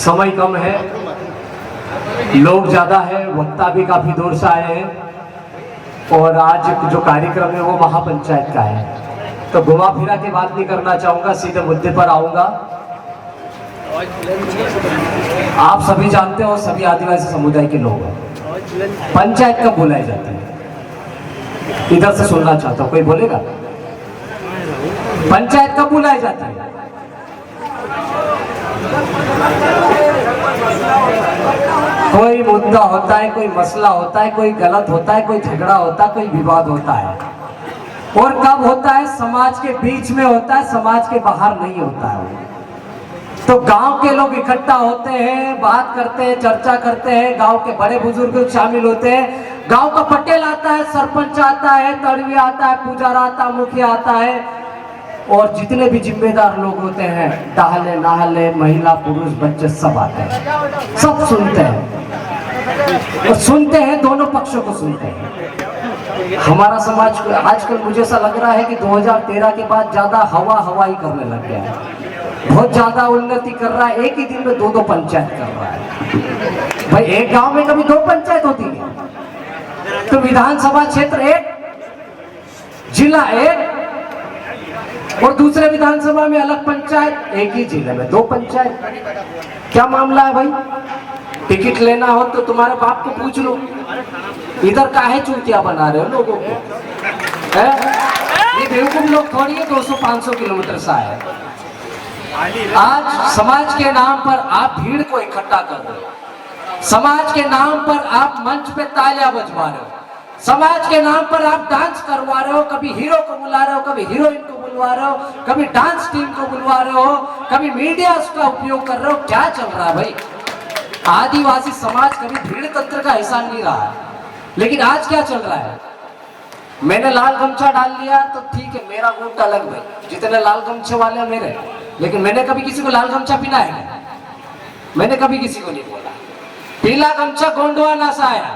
समय कम है, लोग ज्यादा है, वक्ता भी काफी दूर से आए हैं और आज जो कार्यक्रम है वो महापंचायत का है। तो घुमा फिरा के बात नहीं करना चाहूंगा, सीधे मुद्दे पर आऊंगा। आप सभी जानते हो, सभी आदिवासी समुदाय के लोग हैं, पंचायत कब बुलाई जाती है? इधर से सुनना चाहता हूं, कोई बोलेगा पंचायत कब बुलाई जाती है? कोई मुद्दा होता है, कोई मसला होता है, कोई गलत होता है, कोई झगड़ा होता है, कोई विवाद होता है। और कब होता है? समाज के बीच में होता है, समाज के बाहर नहीं होता है। तो गांव के लोग इकट्ठा होते हैं, बात करते हैं, चर्चा करते हैं, गांव के बड़े बुजुर्ग शामिल होते हैं, गांव का पटेल आता है, सरपंच आता है, तड़वी आता है, पुजारा आता है, मुखिया आता है और जितने भी जिम्मेदार लोग होते हैं, टहले नहले, महिला पुरुष बच्चे सब आते हैं, सब सुनते हैं और सुनते हैं, दोनों पक्षों को सुनते हैं। हमारा समाज आजकल मुझे ऐसा लग रहा है कि 2013 के बाद ज्यादा हवाई करने लग गया है, बहुत ज्यादा उन्नति कर रहा है। एक ही दिन में दो पंचायत कर रहा है। भाई एक गांव में कभी 2 पंचायत होती है? तो विधानसभा क्षेत्र एक, जिला एक और दूसरे विधानसभा में अलग पंचायत, एक ही जिले में 2 पंचायत। क्या मामला है भाई? टिकट लेना हो तो तुम्हारे बाप को पूछ लो, इधर काहे चूतिया बना रहे हो लोगों को? ये बेवकूफ लोग थोड़ी है 200-500 किलोमीटर से आए। आज समाज के नाम पर आप भीड़ को इकट्ठा कर रहे हो, समाज के नाम पर आप मंच पे तालियां बजवा रहे हो, समाज के नाम पर आप डांस करवा रहे हो, कभी हीरो को बुला रहे हो, कभी हीरोइन को बुलवा रहे हो, कभी डांस टीम को बुलवा रहे हो, कभी मीडिया का उपयोग कर रहे हो। क्या चल रहा है भाई? आदिवासी समाज कभी भीड़ तंत्र का हिस्सा नहीं रहा है, लेकिन आज क्या चल रहा है? मैंने लाल गमछा डाल लिया तो ठीक है, मेरा गुट अलग भाई, जितने लाल गमछे वाले हैं मेरे, लेकिन मैंने कभी किसी को लाल गमछा पहना है? मैंने कभी किसी को नहीं बोला। पीला गमछा गोंडवा ना सा आया,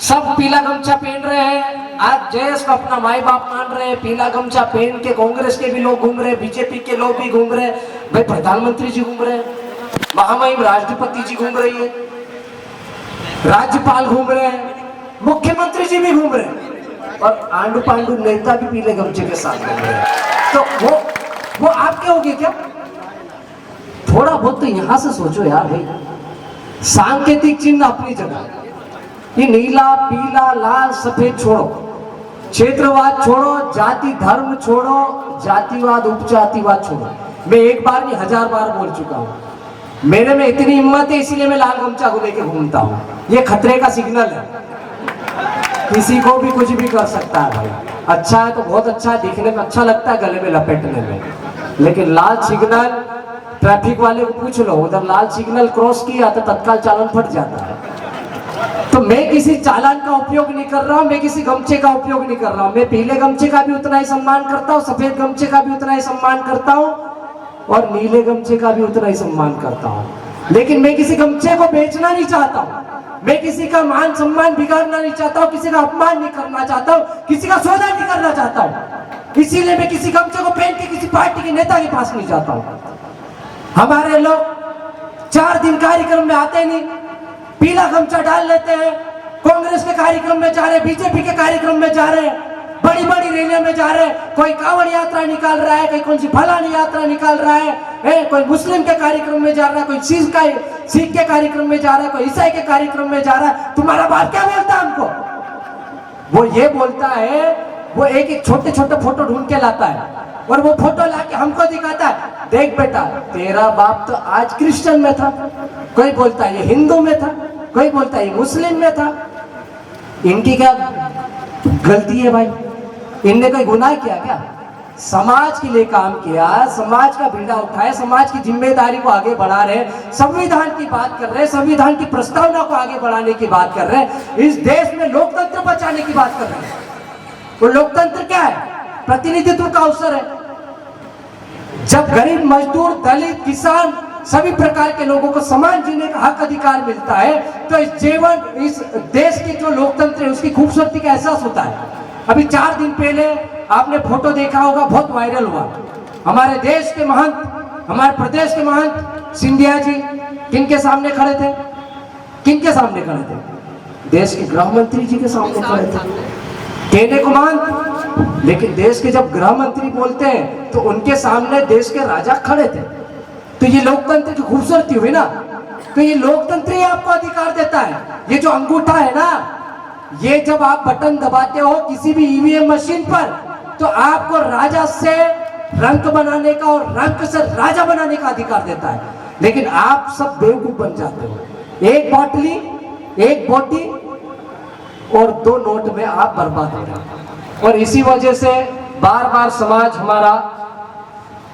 सब पीला गमछा पहन रहे हैं। आज जयेश को अपना माई बाप मान रहे हैं, पीला गमछा पहन के कांग्रेस के भी लोग घूम रहे हैं, बीजेपी के लोग भी घूम रहे हैं, भाई प्रधानमंत्री जी घूम रहे हैं, महामहिम राष्ट्रपति जी घूम रही है, राज्यपाल घूम रहे हैं, मुख्यमंत्री जी भी घूम रहे हैं और आंडू पांडू नेता भी पीले गमछे के साथ घूम रहे हैं। तो वो आपके होगी क्या? थोड़ा बहुत तो यहां से सोचो यार भाई। सांकेतिक चिन्ह अपनी जगह, ये नीला पीला लाल सफेद छोड़ो, क्षेत्रवाद छोड़ो, जाति धर्म छोड़ो, जातिवाद उपजातिवाद छोड़ो। मैं एक बार नहीं 1000 बार बोल चुका हूं, मेरे में इतनी हिम्मत है इसलिए मैं लाल गमछा को लेके घूमता हूं। ये खतरे का सिग्नल है, किसी को भी कुछ भी कर सकता है भाई। अच्छा है तो बहुत अच्छा है, दिखने में अच्छा लगता है, गले में लपेटने में, लेकिन लाल सिग्नल, ट्रैफिक वाले को पूछ लो, उधर लाल सिग्नल क्रॉस किया तो तत्काल चालान फट जाता है। तो मैं किसी चालान का उपयोग नहीं कर रहा हूं, मैं किसी गमछे का उपयोग नहीं कर रहा हूं। मैं पीले गमछे का भी उतना ही सम्मान करता हूं, सफेद गमछे का भी उतना ही सम्मान करता हूं और नीले गमछे का भी उतना ही सम्मान करता हूं। लेकिन मैं किसी गमछे को बेचना नहीं चाहता हूं, मैं किसी का मान सम्मान बिगाड़ना नहीं चाहता हूं, किसी का अपमान नहीं करना चाहता हूं, किसी का सौदा नहीं करना चाहता हूं। इसीलिए मैं किसी गमछे को पहन के किसी पार्टी के नेता के पास नहीं जाता हूं। हमारे लोग 4 दिन कार्यक्रम में आते नहीं, पीला गमछा डाल लेते हैं, कांग्रेस के कार्यक्रम में जा रहे, बीजेपी के कार्यक्रम में जा रहे, बड़ी बड़ी रैलियों में जा रहे, कोई कांवड़ यात्रा निकाल रहा है, कोई कौन सी फलानी यात्रा निकाल रहा है, कोई मुस्लिम के कार्यक्रम में जा रहा है, कोई सिख के कार्यक्रम में जा रहा है, कोई ईसाई के कार्यक्रम में जा रहा है। तुम्हारा बाप क्या बोलता है हमको? वो ये बोलता है, वो एक छोटे छोटे फोटो ढूंढ के लाता है और वो फोटो लाके हमको दिखाता है, देख बेटा तेरा बाप तो आज क्रिश्चियन में था, कोई बोलता है ये हिंदू में था, कोई बोलता है ये मुस्लिम में था। इनकी क्या गलती है भाई? इनने कोई गुनाह किया क्या? समाज के लिए काम किया, समाज का बीड़ा उठाया, समाज की जिम्मेदारी को आगे बढ़ा रहे, संविधान की बात कर रहे, संविधान की प्रस्तावना को आगे बढ़ाने की बात कर रहे, इस देश में लोकतंत्र बचाने की बात कर रहे हैं। तो लोकतंत्र क्या है? प्रतिनिधित्व का अवसर है। जब गरीब मजदूर दलित किसान सभी प्रकार के लोगों को समान जीने का हक अधिकार मिलता है तो इस देश की जो लोकतंत्र है उसकी खूबसूरती का एहसास होता है। अभी 4 दिन पहले आपने फोटो देखा होगा, बहुत वायरल हुआ, हमारे देश के महंत हमारे प्रदेश के महंत सिंधिया जी किनके सामने खड़े थे? किनके सामने खड़े थे? देश के गृह मंत्री जी के सामने खड़े थे। कहने को मान, लेकिन देश के जब गृह मंत्री बोलते हैं तो उनके सामने देश के राजा खड़े थे। तो ये लोकतंत्र की खूबसूरती हुई ना। तो ये लोकतंत्र ही आपको अधिकार देता है। ये जो अंगूठा है ना, ये जब आप बटन दबाते हो किसी भी ईवीएम मशीन पर, तो आपको राजा से रंक बनाने का और रंक से राजा बनाने का अधिकार देता है। लेकिन आप सब बेवकूफ बन जाते हो। एक बाटली, एक बोटी और 2 नोट में आप बर्बाद हो जाते। और इसी वजह से बार बार समाज हमारा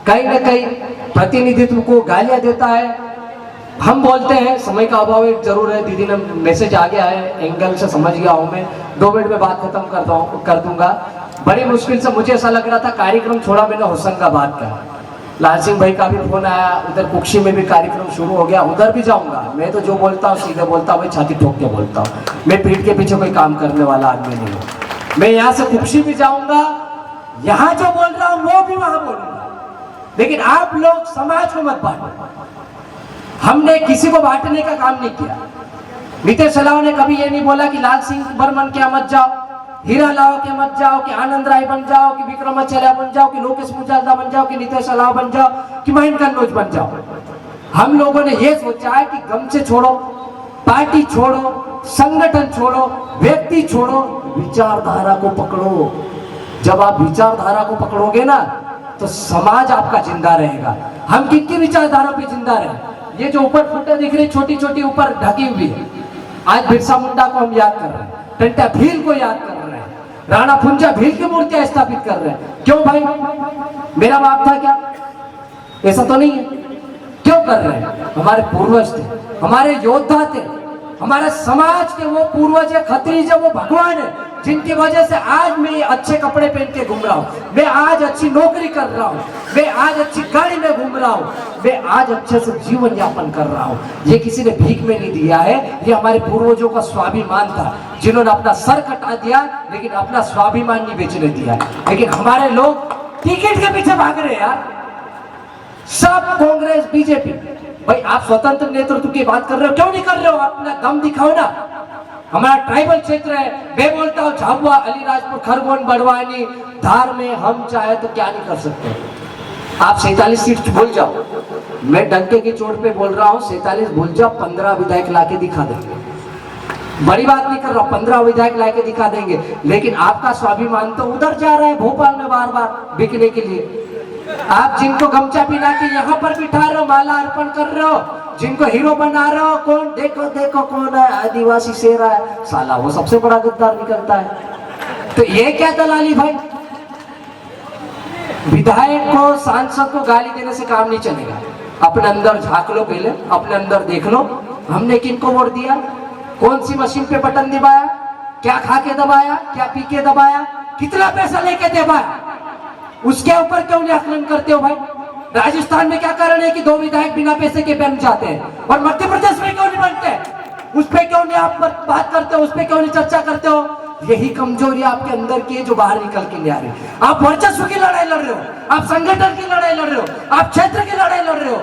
कहीं न कहीं प्रतिनिधित्व को गालियां देता है। हम बोलते हैं, समय का अभाव जरूर है, दीदी ने मैसेज आ गया है, एंगल से समझ गया हूं मैं, 2 मिनट में बात खत्म कर दूंगा। बड़ी मुश्किल से मुझे ऐसा लग रहा था कार्यक्रम छोड़ा मैंने होशंगाबाद का, लाल सिंह भाई का भी फोन आया, उधर कुक्षी में भी कार्यक्रम शुरू हो गया, उधर भी जाऊंगा। मैं तो जो बोलता हूँ सीधे बोलता हूँ, छाती ठोक के बोलता हूँ। मैं पीठ के पीछे कोई काम करने वाला आदमी नहीं हूँ। मैं यहाँ से कुक्षी भी जाऊंगा, यहाँ जो बोल रहा हूँ वो भी वहां बोलूंगा। लेकिन आप लोग समाज को मत बांटो। हमने किसी को बांटने का काम नहीं किया। नीतीश सलाव ने कभी ये नहीं बोला कि लाल सिंह बर्मन के मत जाओ, हीरा लाओ के मत जाओ, कि आनंद राय बन जाओ, कि विक्रमाचार्य बन जाओ, कि लोकेश मुजालदा बन जाओ, कि नीतीश सलाव बन जाओ, कि महेंद्र कन्नौज बन जाओ। हम लोगों ने ये सोचा है कि गमछे छोड़ो, पार्टी छोड़ो, संगठन छोड़ो, व्यक्ति छोड़ो, विचारधारा को पकड़ो। जब आप विचारधारा को पकड़ोगे ना तो समाज आपका जिंदा रहेगा। हम किनकी विचारधारा पे जिंदा रहे? ये जो ऊपर फोटो दिख रही छोटी छोटी ऊपर ढकी हुई है, आज बिरसा मुंडा को हम याद कर रहे हैं, टंटा भील को याद कर रहे हैं, राणा फुंजा भील की मूर्तियां स्थापित कर रहे हैं। क्यों भाई? मेरा बाप था क्या? ऐसा तो नहीं है। क्यों कर रहे हैं? हमारे पूर्वज थे, हमारे योद्धा थे, हमारे समाज के वो पूर्वज है, खत्रीज है, वो भगवान है, जिनकी वजह से आज मैं अच्छे कपड़े पहन के घूम रहा हूँ, मैं आज अच्छी नौकरी कर रहा हूँ, मैं आज अच्छी गाड़ी में घूम रहा हूँ, मैं आज अच्छे से जीवन यापन कर रहा हूँ। ये किसी ने भीख में नहीं दिया है, ये हमारे पूर्वजों का स्वाभिमान था, जिन्होंने अपना सर कटा दिया लेकिन अपना स्वाभिमान नहीं बेचने दिया। लेकिन हमारे लोग टिकट के पीछे भाग रहे हैं यार, सब कांग्रेस बीजेपी। भाई आप स्वतंत्र नेतृत्व की बात कर रहे हो, क्यों नहीं कर रहे हो? अपना दम दिखाओ ना। हमारा ट्राइबल क्षेत्र है, मैं बोलता हूँ झाबुआ, अलीराजपुर, खरगोन, बड़वानी, धार में हम चाहे तो क्या नहीं कर सकते। आप 47 सीट भूल जाओ, मैं डंके की चोट पे बोल रहा हूँ, 47 भूल जाओ, 15 विधायक लाके दिखा देंगे। बड़ी बात नहीं कर रहा, 15 विधायक लाके दिखा देंगे। लेकिन आपका स्वाभिमान तो उधर जा रहा है भोपाल में बार बार बिकने के लिए। आप जिनको गमछा पिला के यहाँ पर बिठा रहे हो, माला अर्पण कर रहे हो, जिनको हीरो बना रहे हो, कौन देखो देखो कौन है, आदिवासी शेर है, साला वो सबसे बड़ा गद्दार निकलता है। तो ये क्या दलाली भाई? विधायक को, सांसद को गाली देने से काम नहीं चलेगा। अपने अंदर झांक लो, पहले अपने अंदर देख लो, हमने किनको वोट दिया, कौन सी मशीन पे बटन दबाया, क्या खा के दबाया, क्या पी के दबाया, कितना पैसा लेके दबाया, उसके ऊपर क्यों नहीं आकलन करते हो भाई? राजस्थान में क्या कारण है कि 2 विधायक बिना पैसे के बन जाते हैं और मध्य प्रदेश में क्यों नहीं बनते? उस पे क्यों नहीं आप बात करते हो? उस पे क्यों नहीं चर्चा करते हो? यही कमजोरी आपके अंदर की है जो बाहर निकल के नहीं आ रही। आप वर्चस्व की लड़ाई लड़ रहे हो, आप संगठन की लड़ाई लड़ रहे हो, आप क्षेत्र की लड़ाई लड़ रहे हो,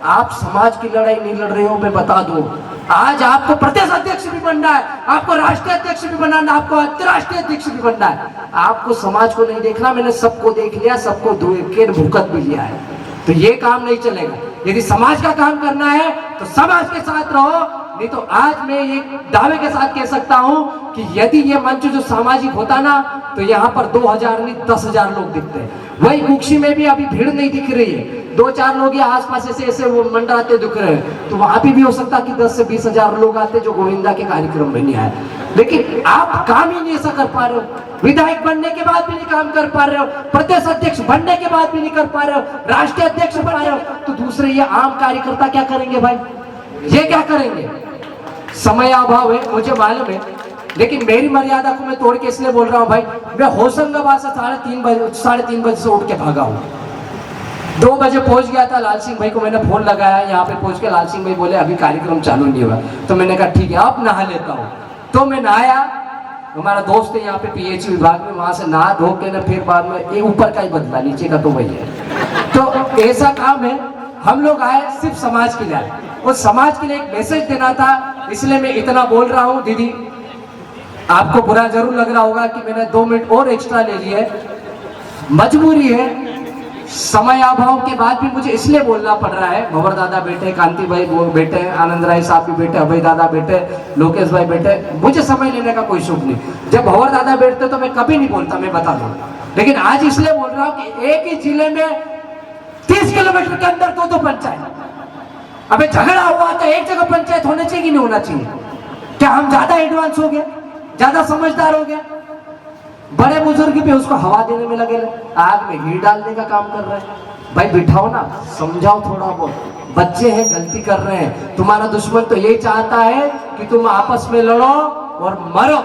आप समाज की लड़ाई नहीं लड़ रहे हो। मैं बता दूं, आज आपको प्रदेश अध्यक्ष भी बनना है, आपको राष्ट्रीय अध्यक्ष भी बनाना, आपको अंतर्राष्ट्रीय अध्यक्ष भी बनना है। आपको समाज को नहीं देखना, मैंने सबको देख लिया, सबको भुगत भी लिया है। तो ये काम नहीं चलेगा। यदि समाज का काम करना है तो समाज के साथ रहो, नहीं तो आज मैं एक दावे के साथ कह सकता हूं कि यदि ये मंच जो सामाजिक होता ना तो यहाँ पर 2000 नहीं 10,000 लोग दिखते हैं। वही कुक्षी में भी अभी भीड़ नहीं दिख रही है, 2-4 लोग या आसपास ऐसे ऐसे वो मंडराते दिख रहे हैं। तो वहां भी हो सकता कि 10 से 20,000 लोग आते जो गोविंदा के कार्यक्रम में नहीं आए। लेकिन आप काम ही नहीं ऐसा कर पा रहे हो, विधायक बनने के बाद भी नहीं काम कर पा रहे हो, प्रदेश अध्यक्ष बनने के बाद भी नहीं कर पा रहे हो, राष्ट्रीय अध्यक्ष बन रहे हो, तो दूसरे ये आम कार्यकर्ता क्या करेंगे भाई? ये क्या करेंगे? समय अभाव है, मुझे मालूम है, लेकिन मेरी मर्यादा को मैं तोड़ के इसलिए बोल रहा हूँ भाई। मैं होशंगाबाद से 3:30 बजे से उठ के भागा हूँ। 2 बजे पहुंच गया था, लाल सिंह भाई को मैंने फोन लगाया, यहाँ पे पहुंच के लाल सिंह भाई बोले अभी कार्यक्रम चालू नहीं हुआ। तो मैंने कहा ठीक है अब नहा लेता हूँ। तो मैं नहाया, हमारा दोस्त है यहाँ पे पीएचई विभाग में, वहां से नहा धो के ना फिर बाद में ये ऊपर का ही बदला, नीचे का तो वही है। तो ऐसा काम है हम लोग आए सिर्फ समाज के लिए आए, उस समाज के लिए एक मैसेज देना था, इसलिए मैं इतना बोल रहा हूँ। दीदी आपको बुरा जरूर लग रहा होगा कि मैंने 2 मिनट और एक्स्ट्रा ले लिए, मजबूरी है, समय अभाव के बाद भी मुझे इसलिए बोलना पड़ रहा है। भंवर दादा बेटे, कांति भाई वो बेटे, आनंद राय साहब भी बेटे, अभय दादा बेटे, लोकेश भाई बेटे, मुझे समय लेने का कोई शौक नहीं। जब भंवर दादा बैठते तो मैं कभी नहीं बोलता, मैं बता दूं, लेकिन आज इसलिए बोल रहा हूं कि एक ही जिले में 30 किलोमीटर के अंदर 2 पंचायत। अबे झगड़ा हुआ तो एक जगह पंचायत होना चाहिए कि नहीं होना चाहिए? क्या हम ज्यादा एडवांस हो गए, ज्यादा समझदार हो गए? बड़े बुजुर्ग भी उसको हवा देने में लगे, आग में घी डालने का काम कर रहे हैं। भाई बिठाओ ना, समझाओ थोड़ा बहुत। बच्चे हैं, गलती कर रहे हैं। तुम्हारा दुश्मन तो यही चाहता है कि तुम आपस में लड़ो और मरो,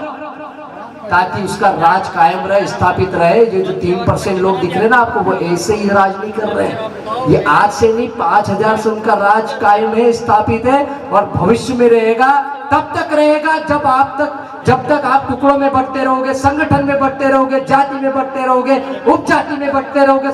ताकि उसका राज कायम रहे, स्थापित रहे। ये जो 3% लोग दिख रहे हैं ना आपको, वो ऐसे ही राज नहीं कर रहे हैं। ये आज से नहीं, 5000 से उनका राज कायम है, स्थापित है, और भविष्य में रहेगा। तब तक रहेगा जब तक आप टुकड़ों में बंटते रहोगे, संगठन में बंटते रहोगे, जाति में बंटते रहोगे, उपजाति में बंटते रहोगे,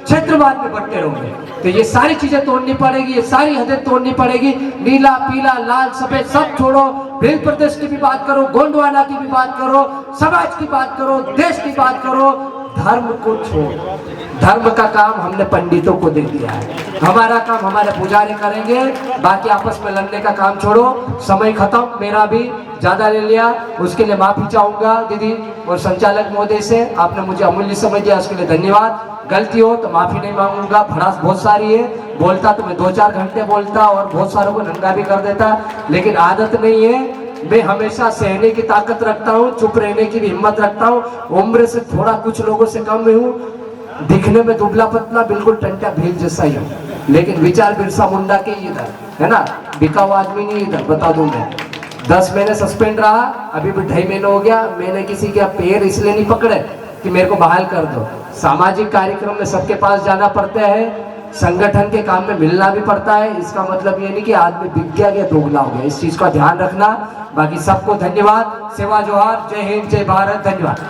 क्षेत्रवाद में बंटते रहोगे। तो ये सारी चीजें तोड़नी पड़ेगी, ये सारी हदें तोड़नी पड़ेगी। नीला पीला लाल सफेद सब छोड़ो, भील प्रदेश की भी बात करो, गोंडवाना की भी बात करो, समाज की बात करो, देश की बात करो, धर्म को छोड़ो। धर्म का काम हमने पंडितों को दे दिया है, हमारा काम हमारे पुजारी करेंगे, बाकी आपस में लड़ने का काम छोड़ो। समय खत्म, मेरा भी ज्यादा ले लिया, उसके लिए माफी चाहूंगा दीदी और संचालक महोदय से। आपने मुझे अमूल्य समय दिया, उसके लिए धन्यवाद। गलती हो तो माफी नहीं मांगूंगा, भड़ास बहुत सारी है, बोलता तो मैं 2-4 घंटे बोलता और बहुत सारों को नंगा भी कर देता, लेकिन आदत नहीं है। मैं हमेशा सहने की ताकत रखता हूँ, चुप रहने की भी हिम्मत रखता हूँ। उम्र से थोड़ा कुछ लोगों से कम हूँ, दिखने में दुबला पतला, बिल्कुल टंटा भील जैसा ही हूँ, लेकिन विचार बिरसा मुंडा के इधर है ना, बिका हुआ आदमी नहीं इधर। बता दूं मैं 10 महीने सस्पेंड रहा, अभी भी 2.5 महीने हो गया। मैंने किसी के पैर इसलिए नहीं पकड़े कि मेरे को बहाल कर दो। सामाजिक कार्यक्रम में सबके पास जाना पड़ता है, संगठन के काम में मिलना भी पड़ता है। इसका मतलब ये नहीं कि आदमी बिक गया या दोगला हो गया, इस चीज का ध्यान रखना। बाकी सबको धन्यवाद, सेवा जोहार, जय हिंद, जय भारत, धन्यवाद।